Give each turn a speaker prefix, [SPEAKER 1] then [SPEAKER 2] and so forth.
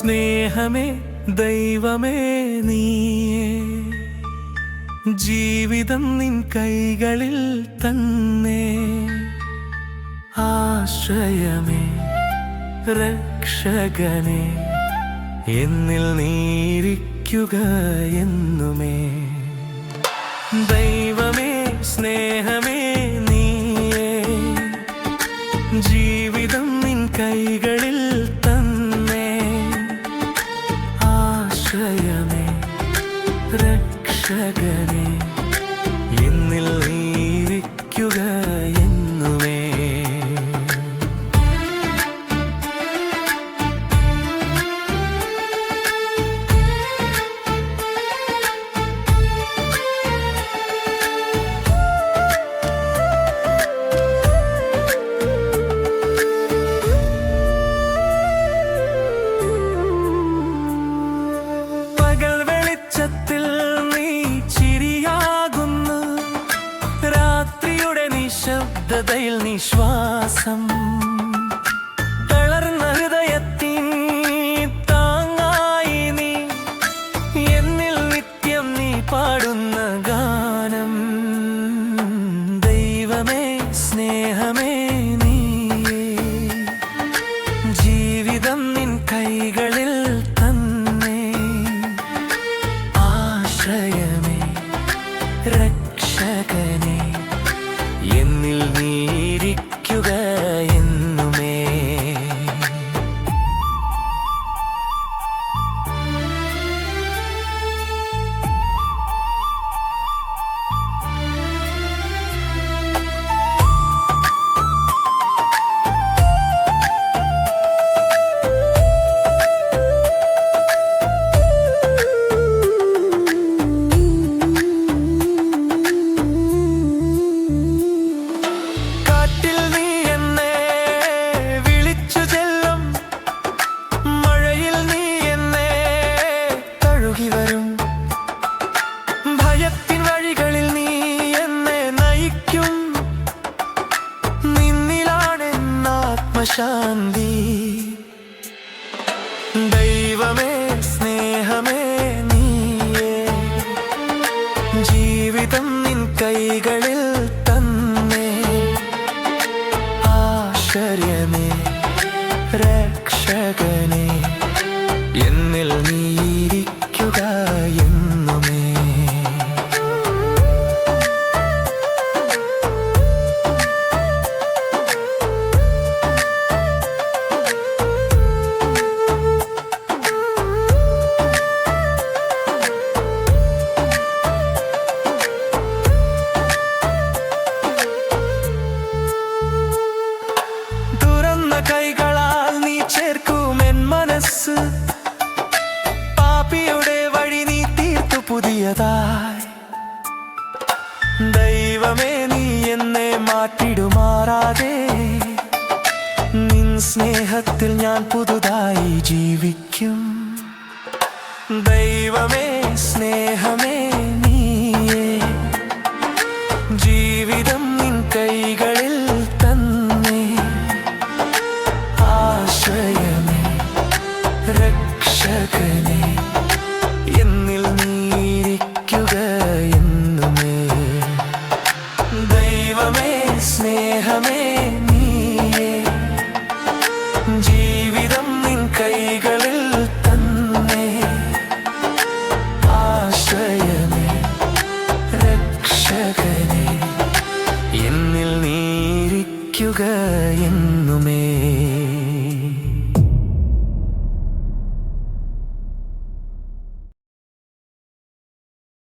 [SPEAKER 1] സ്നേഹമേ ദൈവമേ നീയേ ജീവിതം നിൻ കൈകളിൽ തന്നെ ആശ്രയമേ രക്ഷകനേ എന്നിൽ നീയിരിക്കുക എന്നുമേ ദൈവമേ സ്നേഹമേ നീയേ ജീവിതം നിൻ കൈകളിൽ തന്നെ ആശ്രയമേ രക്ഷകനേ എന്നിൽ നീയിരിക്കുക എന്നുമേ ശബ്ദതയിൽ നിശ്വാസം തളർന്ന ഹൃദയത്തിൻ താങ്ങായി നീ എന്നിൽ നിത്യം നീ പാടുന്ന ഗാനം ദൈവമേ സ്നേഹമേ നീയേ ജീവിതം നിൻ കൈകളിൽ തന്നെ ആശ്രയമേ രക്ഷകനേ എന്നിൽ നീയിരിക്കുക എന്നുമേ ഭയത്തിൻ വഴികളിൽ നീ എന്നെ നയിക്കും നിന്നിലാണെന്നാത്മശാന്തി ദൈവമേ സ്നേഹമേ നീയേ ജീവിതം നിൻ കൈകളിൽ തന്നെ ആശ്ചര്യമേ രക്ഷകനേ എന്നിൽ നീയിരിക്കുക എന്നുമേ കൈകളാൽ നീ ചേർക്കുമെൻ മനസ്സ് പാപിയുടെ വഴി നീ തീർത്തു പുതിയതായി ദൈവമേ നീ എന്നെ മാറ്റിടുമാറാതെ നിൻ സ്നേഹത്തിൽ ഞാൻ പുതുതായി ജീവിക്കും ദൈവമേ സ്നേഹമേ നീയേ ജീവിതം നിൻ കൈകളിൽ തന്നെ ആശ്രയമേ രക്ഷകനേ എന്നിൽ നീയിരിക്കുക എന്നുമേ ദൈവമേ സ്നേഹമേ നീയേ ജീവിതം നിൻ കൈകളിൽ തന്നെ ആശ്രയമേ രക്ഷകനേ എന്നിൽ നീയിരിക്കുക എന്നുമേ